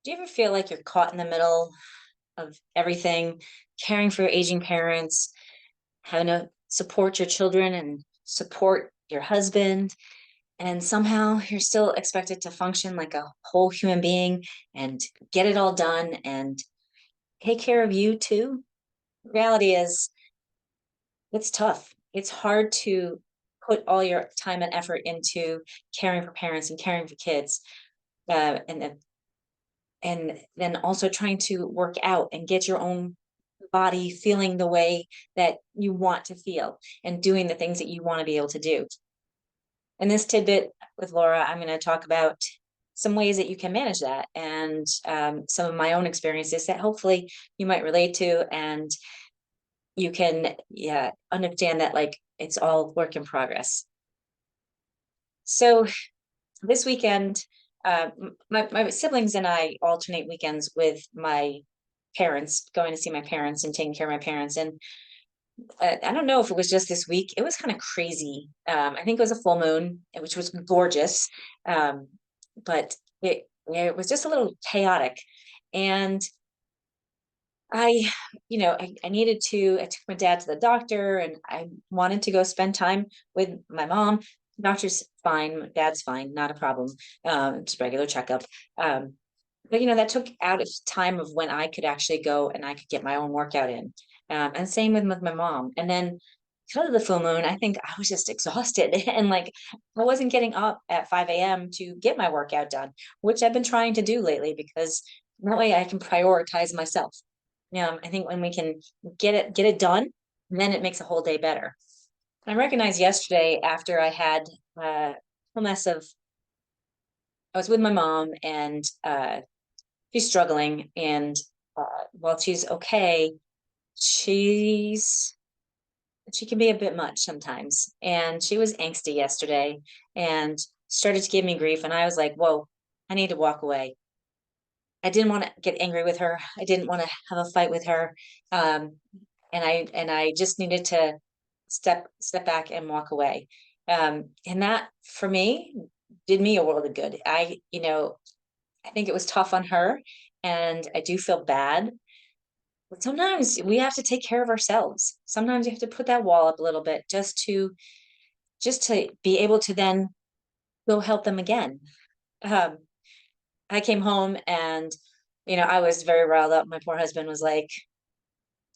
Do you ever feel like you're caught in the middle of everything, caring for your aging parents, having to support your children and support your husband, and somehow you're still expected to function like a whole human being and get it all done and take care of you too? Reality is, it's tough. It's hard to put all your time and effort into caring for parents and caring for kids, and then also trying to work out and get your own body feeling the way that you want to feel and doing the things that you want to be able to do. In this tidbit with Laura, I'm going to talk about some ways that you can manage that and some of my own experiences that hopefully you might relate to, and you can, yeah, understand that like it's all work in progress. So this weekend, my siblings and I alternate weekends with my parents, going to see my parents and taking care of my parents. And I don't know if it was just this week. It was kind of crazy. I think it was a full moon, which was gorgeous, but it was just a little chaotic. And I, I needed to. I took my dad to the doctor, and I wanted to go spend time with my mom. Doctor's fine, my dad's fine, not a problem. Just regular checkup. Um, but that took out of time of when I could actually go and I could get my own workout in. And same with my mom. And then because of the full moon, I think I was just exhausted and like I wasn't getting up at 5 a.m. to get my workout done, which I've been trying to do lately because that way I can prioritize myself. I think when we can get it done, then it makes a whole day better. I recognized yesterday after I had a mess of I was with my mom, and she's struggling, and while she's okay, she's she can be a bit much sometimes, and she was angsty yesterday and started to give me grief, and I was like, whoa, I need to walk away. I didn't want to get angry with her. I didn't want to have a fight with her. um, and I just needed to step back and walk away. And that for me did me a world of good. I think it was tough on her, and I do feel bad. But sometimes we have to take care of ourselves. Sometimes you have to put that wall up a little bit just to be able to then go help them again. Um, I came home, and I was very riled up. My poor husband was like,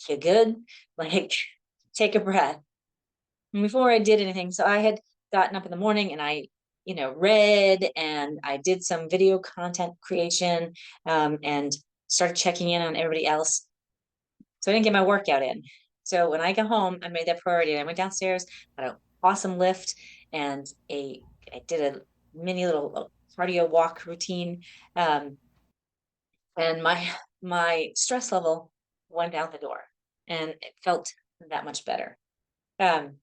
"You good? Like, take a breath." And before I did anything, so I had gotten up in the morning and I read, and I did some video content creation, and started checking in on everybody else. So I didn't get my workout in. So when I got home, I made that priority. And I went downstairs, got an awesome lift, and I did a mini little cardio walk routine. Um, and my stress level went out the door, and it felt that much better. Um,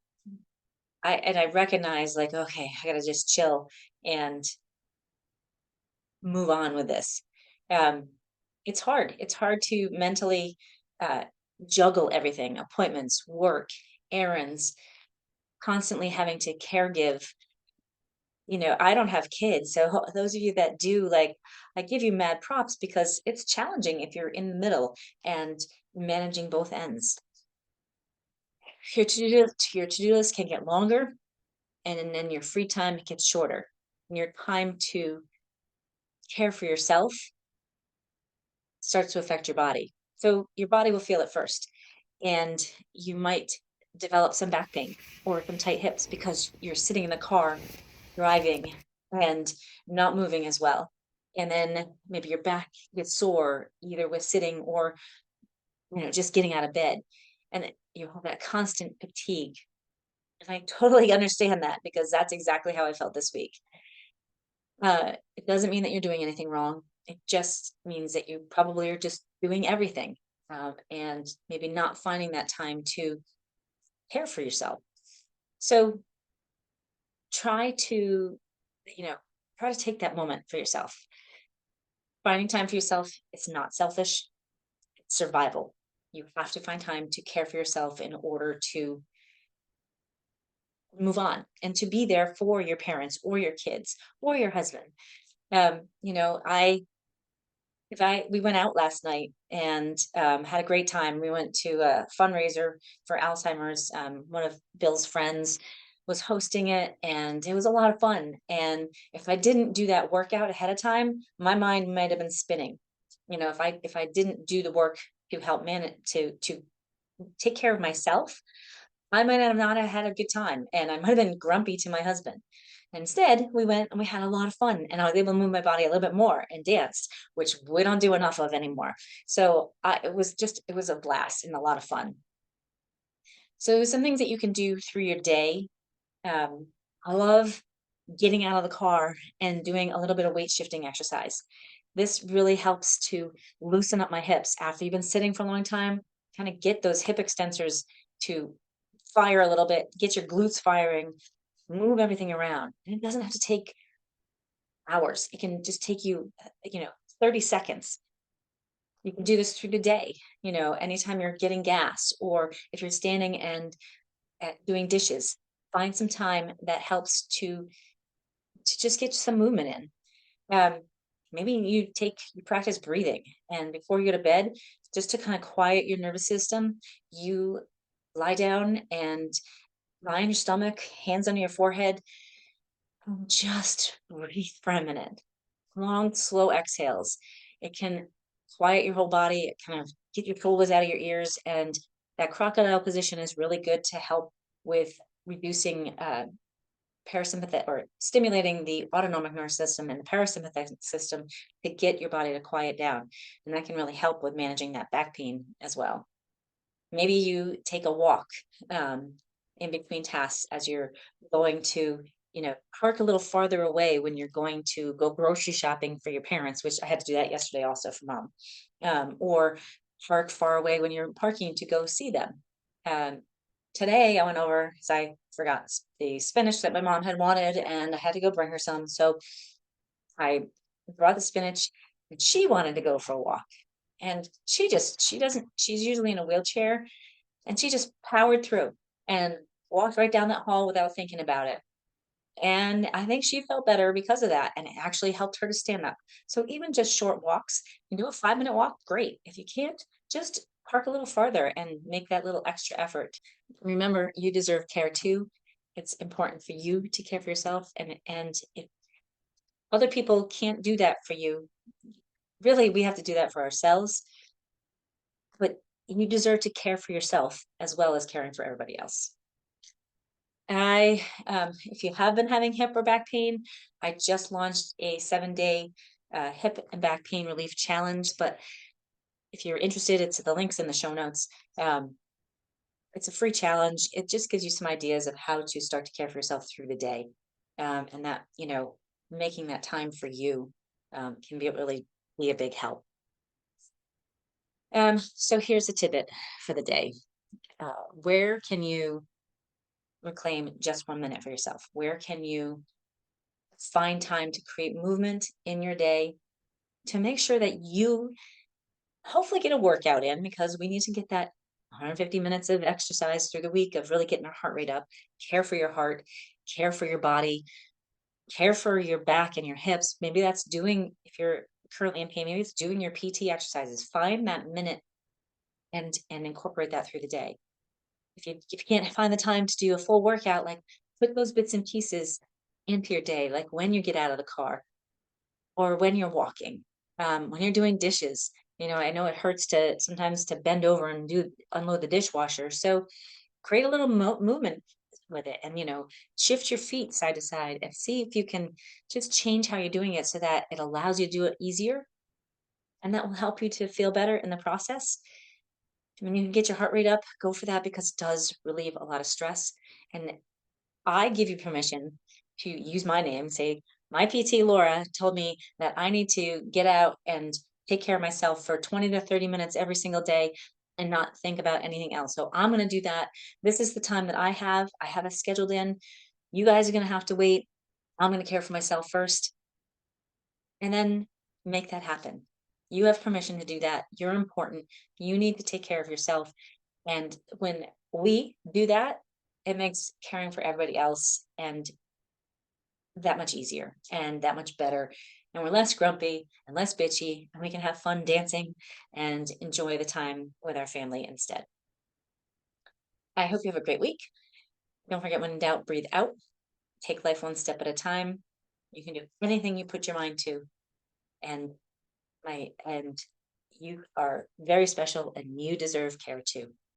I recognized like, okay, I gotta just chill and move on with this. Um, it's hard. It's hard to mentally uh, juggle everything: appointments, work, errands, constantly having to care give. I don't have kids, so those of you that do, like, I give you mad props because it's challenging if you're in the middle and managing both ends. Your to-do list can get longer, and then your free time gets shorter. And your time to care for yourself starts to affect your body. So your body will feel it first, and you might develop some back pain or some tight hips because you're sitting in the car driving and not moving as well. And then maybe your back gets sore either with sitting or just getting out of bed, and you have that constant fatigue. And I totally understand that because that's exactly how I felt this week. It doesn't mean that you're doing anything wrong. It just means that you probably are just doing everything, and maybe not finding that time to care for yourself. So try to, you know, try to take that moment for yourself. Finding time for yourself, it's not selfish, it's survival. You have to find time to care for yourself in order to move on and to be there for your parents or your kids or your husband. I If I we went out last night and had a great time. We went to a fundraiser for Alzheimer's. One of Bill's friends was hosting it, and it was a lot of fun. And if I didn't do that workout ahead of time, my mind might have been spinning. If I didn't do the work to help manage to take care of myself, I might have not have had a good time, and I might have been grumpy to my husband. Instead, we went and we had a lot of fun, and I was able to move my body a little bit more and danced, which we don't do enough of anymore. So it was a blast and a lot of fun. So some things that you can do through your day. Um, I love getting out of the car and doing a little bit of weight shifting exercise. This really helps to loosen up my hips after you've been sitting for a long time, kind of get those hip extensors to fire a little bit, get your glutes firing, move everything around. And it doesn't have to take hours. It can just take you, 30 seconds. You can do this through the day, anytime you're getting gas or if you're standing and doing dishes, find some time that helps to just get some movement in. Maybe you practice breathing, and before you go to bed, just to kind of quiet your nervous system, you lie down and lie on your stomach, hands under your forehead, and just breathe for a minute. Long, slow exhales. It can quiet your whole body. It kind of get your shoulders out of your ears, and that crocodile position is really good to help with reducing parasympathetic or stimulating the autonomic nervous system and the parasympathetic system to get your body to quiet down. And that can really help with managing that back pain as well. Maybe you take a walk in between tasks as you're going to, park a little farther away when you're going to go grocery shopping for your parents, which I had to do that yesterday also for mom, or park far away when you're parking to go see them. Um, Today I went over because I forgot the spinach that my mom had wanted, and I had to go bring her some. So I brought the spinach, and she wanted to go for a walk. And she doesn't, she's usually in a wheelchair, and she just powered through and walked right down that hall without thinking about it. And I think she felt better because of that. And it actually helped her to stand up. So even just short walks, you do a 5-minute walk, great. If you can't, just park a little farther and make that little extra effort. Remember, you deserve care too. It's important for you to care for yourself. And if other people can't do that for you, really, we have to do that for ourselves. But you deserve to care for yourself as well as caring for everybody else. If you have been having hip or back pain, I just launched a 7-day hip and back pain relief challenge. But if you're interested, it's the links in the show notes. Um, it's a free challenge. It just gives you some ideas of how to start to care for yourself through the day, and that making that time for you can be a big help. So here's a tidbit for the day. Where can you reclaim just 1 minute for yourself? Where can you find time to create movement in your day to make sure that you hopefully get a workout in, because we need to get that 150 minutes of exercise through the week of really getting our heart rate up, care for your heart, care for your body, care for your back and your hips. Maybe that's doing, if you're currently in pain, maybe it's doing your PT exercises. Find that minute and incorporate that through the day. If you can't find the time to do a full workout, like put those bits and pieces into your day, like when you get out of the car or when you're walking, when you're doing dishes. I know it hurts to sometimes to bend over and do unload the dishwasher. So create a little movement with it, and shift your feet side to side and see if you can just change how you're doing it so that it allows you to do it easier, and that will help you to feel better in the process. When you can get your heart rate up, go for that because it does relieve a lot of stress. And I give you permission to use my name. Say, my PT Laura told me that I need to get out and take care of myself for 20 to 30 minutes every single day and not think about anything else. So I'm going to do that. This is the time that I have. I have it scheduled in. You guys are going to have to wait. I'm going to care for myself first and then make that happen. You have permission to do that. You're important. You need to take care of yourself. And when we do that, it makes caring for everybody else and that much easier and that much better. and we're less grumpy and less bitchy, and we can have fun dancing and enjoy the time with our family instead. I hope you have a great week. Don't forget, when in doubt, breathe out, take life one step at a time. You can do anything you put your mind to, and my and you are very special and you deserve care too.